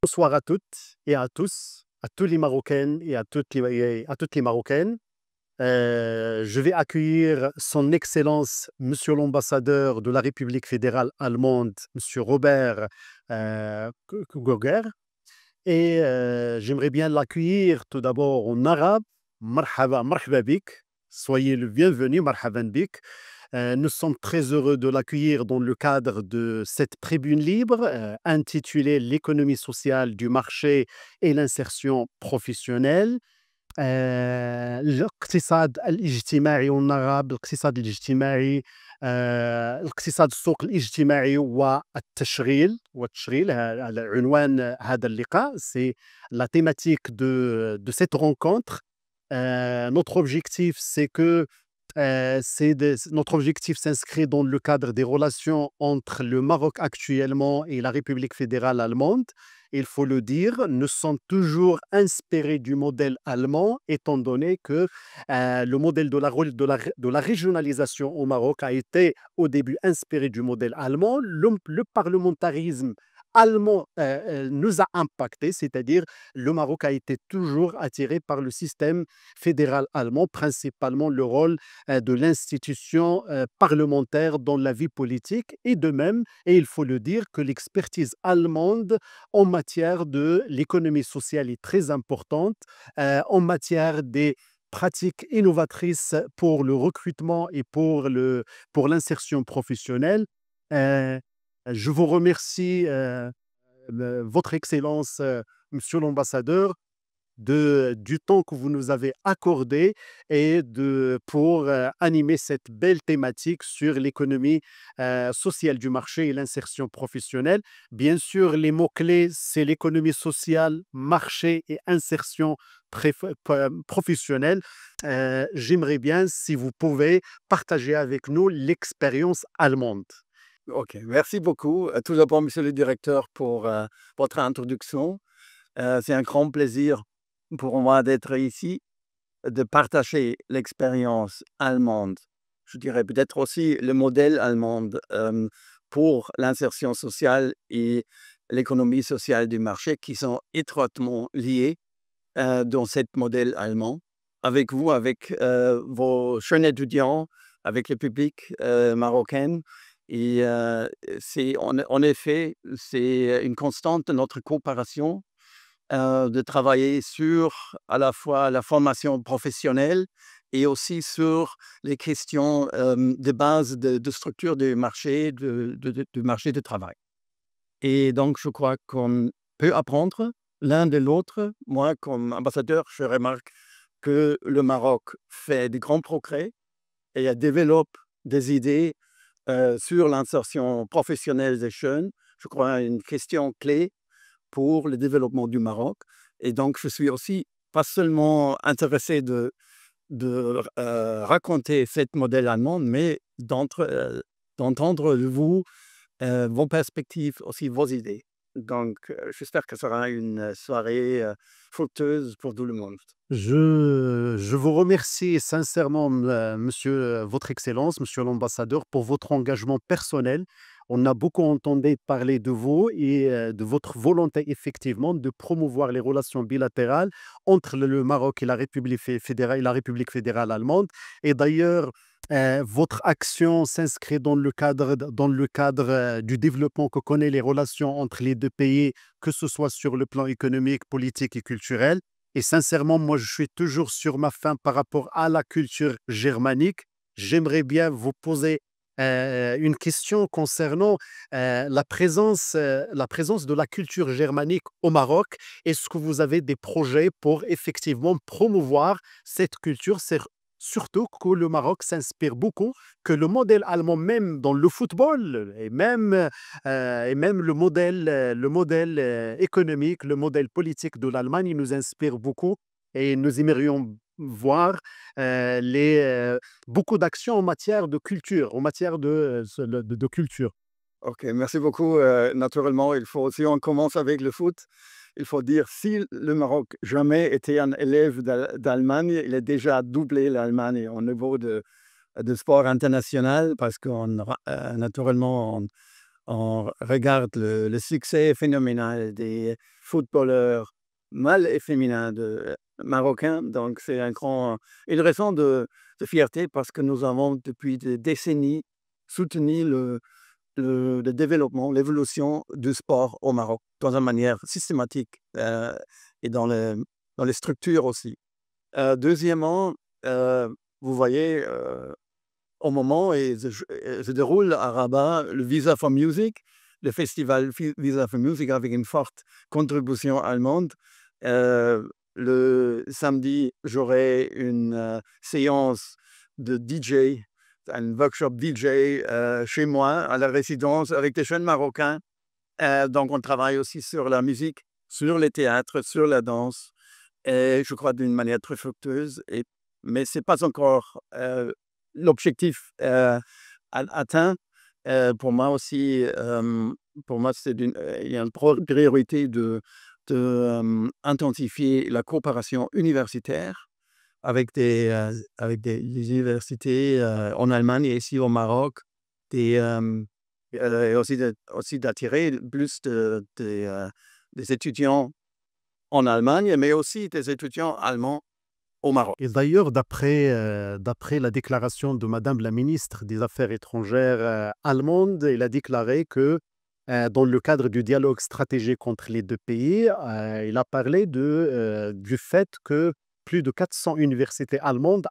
Bonsoir à toutes et à tous, à tous les Marocaines et à toutes les Marocaines. Je vais accueillir Son Excellence, Monsieur l'ambassadeur de la République fédérale allemande, Monsieur Robert Gogger. Et j'aimerais bien l'accueillir tout d'abord en arabe. Marhaba, marhaba bik. Soyez le bienvenu, marhaban bik. Nous sommes très heureux de l'accueillir dans le cadre de cette tribune libre intitulée L'économie sociale du marché et l'insertion professionnelle. الاقتصاد الاجتماعي والنهضة بالاقتصاد الاجتماعي. الاقتصاد السوق الاجتماعي والتشغيل على عنوان هذا اللقاء. C'est la thématique de cette rencontre. Notre objectif, c'est que notre objectif s'inscrit dans le cadre des relations entre le Maroc actuellement et la République fédérale allemande. Il faut le dire, nous sommes toujours inspirés du modèle allemand, étant donné que le modèle de la régionalisation au Maroc a été au début inspiré du modèle allemand. Le parlementarisme allemand nous a impacté, c'est-à-dire le Maroc a été toujours attiré par le système fédéral allemand, principalement le rôle de l'institution parlementaire dans la vie politique, et de même, et il faut le dire, que l'expertise allemande en matière de l'économie sociale est très importante, en matière des pratiques innovatrices pour le recrutement et pour l'insertion professionnelle. Euh, je vous remercie, Votre Excellence, Monsieur l'ambassadeur, du temps que vous nous avez accordé pour animer cette belle thématique sur l'économie sociale du marché et l'insertion professionnelle. Bien sûr, les mots-clés, c'est l'économie sociale, marché et insertion professionnelle. J'aimerais bien si vous pouvez partager avec nous l'expérience allemande. Ok, merci beaucoup. Tout d'abord, monsieur le directeur, pour votre introduction. C'est un grand plaisir pour moi d'être ici, de partager l'expérience allemande. Je dirais peut-être aussi le modèle allemand pour l'insertion sociale et l'économie sociale du marché qui sont étroitement liés dans ce modèle allemand. Avec vous, avec vos jeunes étudiants, avec le public marocain. Et en effet, c'est une constante de notre coopération de travailler sur à la fois la formation professionnelle et aussi sur les questions de base de structure du marché, du marché du travail. Et donc, je crois qu'on peut apprendre l'un de l'autre. Moi, comme ambassadeur, je remarque que le Maroc fait de grands progrès et développe des idées sur l'insertion professionnelle des jeunes. Je crois une question clé pour le développement du Maroc. Et donc, je suis aussi pas seulement intéressé de raconter ce modèle allemand, mais d'entendre de vous vos perspectives, aussi vos idées. Donc, j'espère que ce sera une soirée fructueuse pour tout le monde. Je vous remercie sincèrement, Votre Excellence, Monsieur l'ambassadeur, pour votre engagement personnel. On a beaucoup entendu parler de vous et de votre volonté, effectivement, de promouvoir les relations bilatérales entre le Maroc et la République fédérale allemande. Et d'ailleurs, votre action s'inscrit dans le cadre du développement que connaît les relations entre les deux pays, que ce soit sur le plan économique, politique et culturel. Et sincèrement, moi, je suis toujours sur ma faim par rapport à la culture germanique. J'aimerais bien vous poser une question concernant la présence de la culture germanique au Maroc. Est-ce que vous avez des projets pour effectivement promouvoir cette culture? Surtout que le Maroc s'inspire beaucoup, que le modèle allemand, même dans le football, et même le modèle économique, le modèle politique de l'Allemagne, il nous inspire beaucoup et nous aimerions voir beaucoup d'actions en matière de culture, en matière de culture. Ok, merci beaucoup. Naturellement, il faut aussi, on commence avec le foot. Il faut dire, si le Maroc jamais était un élève d'Allemagne, il a déjà doublé l'Allemagne au niveau de sport international parce naturellement, on regarde le succès phénoménal des footballeurs mâles et féminins marocains. Donc, c'est une raison de fierté parce que nous avons, depuis des décennies, soutenu le développement, l'évolution du sport au Maroc dans une manière systématique et dans les structures aussi. Deuxièmement, vous voyez, au moment où se déroule à Rabat le Visa for Music, le festival Visa for Music avec une forte contribution allemande. Le samedi, j'aurai une séance de DJ, un workshop DJ chez moi, à la résidence, avec des jeunes Marocains. Donc, on travaille aussi sur la musique, sur le théâtre, sur la danse, et je crois d'une manière très fructueuse. Mais ce n'est pas encore l'objectif atteint. Pour moi aussi, il y a une priorité de intensifier la coopération universitaire avec des universités en Allemagne et ici au Maroc, et aussi d'attirer plus des étudiants en Allemagne, mais aussi des étudiants allemands au Maroc. Et d'ailleurs, d'après la déclaration de Madame la ministre des Affaires étrangères allemande, elle a déclaré que dans le cadre du dialogue stratégique entre les deux pays, il a parlé du fait que plus de 400 universités allemandes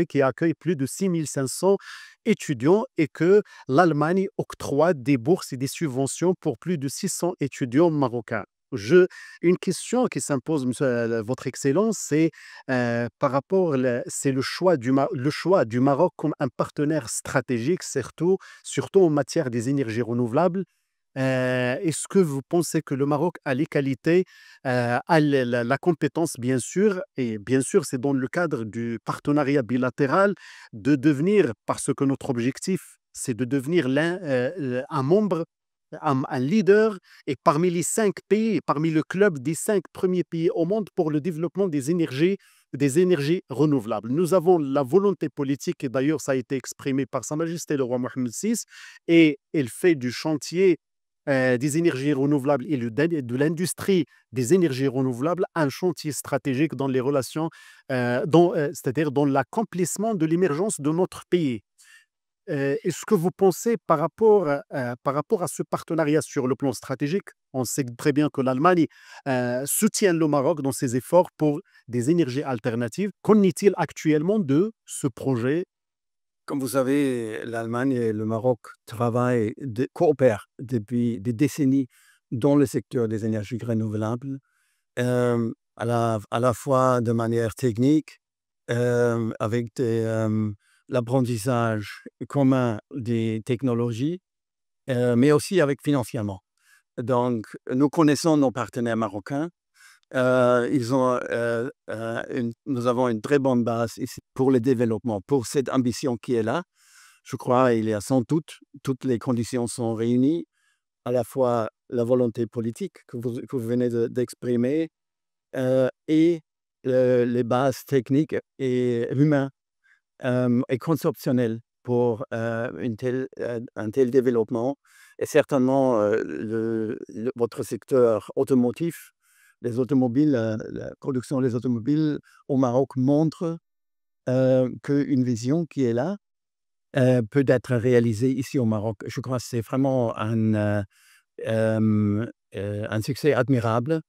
qui accueillent plus de 6500 étudiants et que l'Allemagne octroie des bourses et des subventions pour plus de 600 étudiants marocains. Une question qui s'impose, Votre Excellence, c'est par rapport, c'est le choix du Maroc comme un partenaire stratégique, surtout en matière des énergies renouvelables. Est-ce que vous pensez que le Maroc a les qualités, a la compétence, bien sûr, et bien sûr, c'est dans le cadre du partenariat bilatéral, de devenir, parce que notre objectif, c'est de devenir un membre, un leader, et parmi les 5 pays, parmi le club des 5 premiers pays au monde pour le développement des énergies renouvelables. Nous avons la volonté politique, et d'ailleurs, ça a été exprimé par Sa Majesté le roi Mohamed VI, et elle fait du chantier des énergies renouvelables et de l'industrie des énergies renouvelables un chantier stratégique dans les relations, c'est-à-dire dans l'accomplissement de l'émergence de notre pays. Est-ce que vous pensez par rapport à ce partenariat sur le plan stratégique, on sait très bien que l'Allemagne soutient le Maroc dans ses efforts pour des énergies alternatives. Qu'en est-il actuellement de ce projet? Comme vous savez, l'Allemagne et le Maroc coopèrent depuis des décennies dans le secteur des énergies renouvelables, à la fois de manière technique, avec l'apprentissage commun des technologies, mais aussi avec financièrement. Donc, nous connaissons nos partenaires marocains. Nous avons une très bonne base ici pour le développement, pour cette ambition qui est là. Je crois qu'il y a sans doute, toutes les conditions sont réunies, à la fois la volonté politique que vous venez d'exprimer et les bases techniques et humaines et conceptionnelles pour un tel développement. Et certainement, votre secteur automotif, les automobiles, la production des automobiles au Maroc montre qu'une vision qui est là peut être réalisée ici au Maroc. Je crois que c'est vraiment un succès admirable,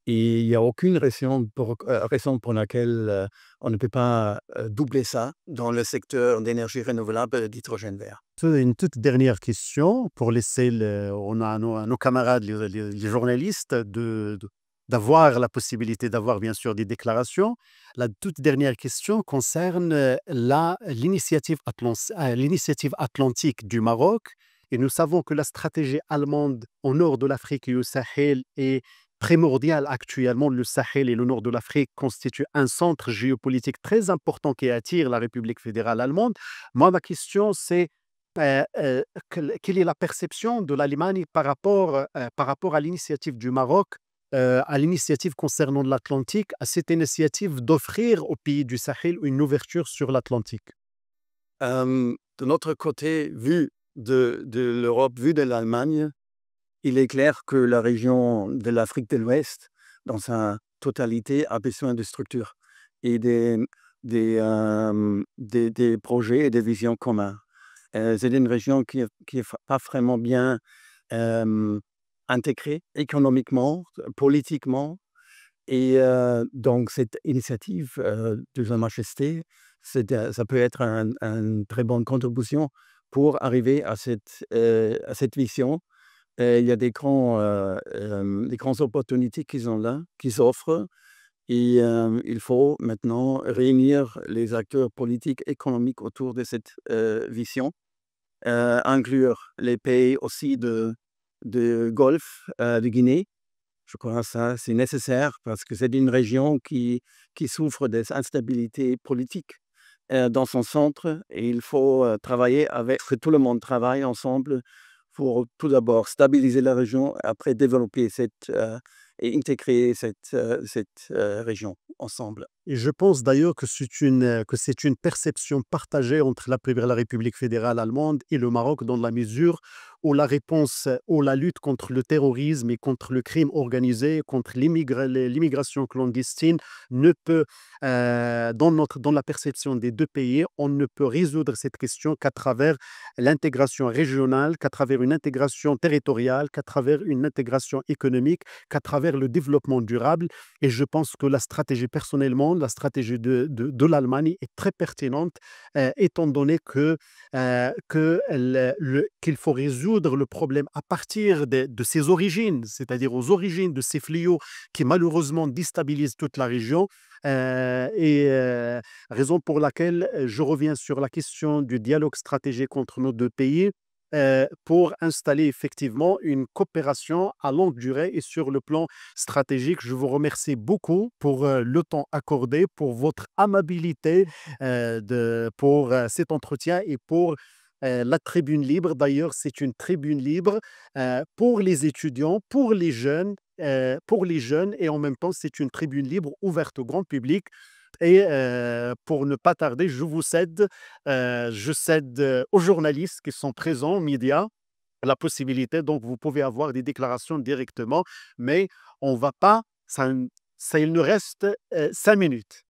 et il n'y a aucune raison pour laquelle on ne peut pas doubler ça dans le secteur d'énergie renouvelable d'hydrogène vert. Une toute dernière question pour laisser on a nos camarades, les journalistes, d'avoir la possibilité d'avoir bien sûr des déclarations. La toute dernière question concerne l'initiative atlantique du Maroc. Et nous savons que la stratégie allemande au nord de l'Afrique et au Sahel est primordiale actuellement. Le Sahel et le nord de l'Afrique constituent un centre géopolitique très important qui attire la République fédérale allemande. Moi, ma question, c'est quelle est la perception de l'Allemagne par rapport à l'initiative du Maroc, à l'initiative concernant l'Atlantique, à cette initiative d'offrir aux pays du Sahel une ouverture sur l'Atlantique? De notre côté, vu de l'Europe vue de l'Allemagne, il est clair que la région de l'Afrique de l'Ouest, dans sa totalité, a besoin de structures et des projets et des visions communs. C'est une région qui est pas vraiment bien intégrée économiquement, politiquement. Et donc cette initiative de Sa Majesté, ça peut être une très bonne contribution pour arriver à cette vision. Il y a des grandes opportunités qui sont là, qui s'offrent. Et il faut maintenant réunir les acteurs politiques, économiques autour de cette vision, inclure les pays aussi de Golfe, de Guinée. Je crois que ça, c'est nécessaire parce que c'est une région qui souffre des instabilités politiques dans son centre et il faut travailler avec, que tout le monde travaille ensemble pour tout d'abord stabiliser la région, après développer et intégrer cette région ensemble. Et je pense d'ailleurs que c'est une perception partagée entre la République fédérale allemande et le Maroc, dans la mesure où la réponse, ou la lutte contre le terrorisme et contre le crime organisé, contre l'immigration clandestine, ne peut, dans la perception des deux pays, on ne peut résoudre cette question qu'à travers l'intégration régionale, qu'à travers une intégration territoriale, qu'à travers une intégration économique, qu'à travers le développement durable. Et je pense que la stratégie, personnellement, la stratégie de l'Allemagne est très pertinente, étant donné qu'il faut résoudre le problème à partir de ses origines, c'est-à-dire aux origines de ces fléaux qui malheureusement déstabilisent toute la région. Raison pour laquelle je reviens sur la question du dialogue stratégique entre nos deux pays, pour installer effectivement une coopération à longue durée et sur le plan stratégique. Je vous remercie beaucoup pour le temps accordé, pour votre amabilité, pour cet entretien et pour la tribune libre. D'ailleurs, c'est une tribune libre pour les étudiants, pour les jeunes, et en même temps, c'est une tribune libre ouverte au grand public. Et pour ne pas tarder, je cède aux journalistes qui sont présents, aux médias, la possibilité. Donc, vous pouvez avoir des déclarations directement, mais on va pas, il nous reste 5 minutes.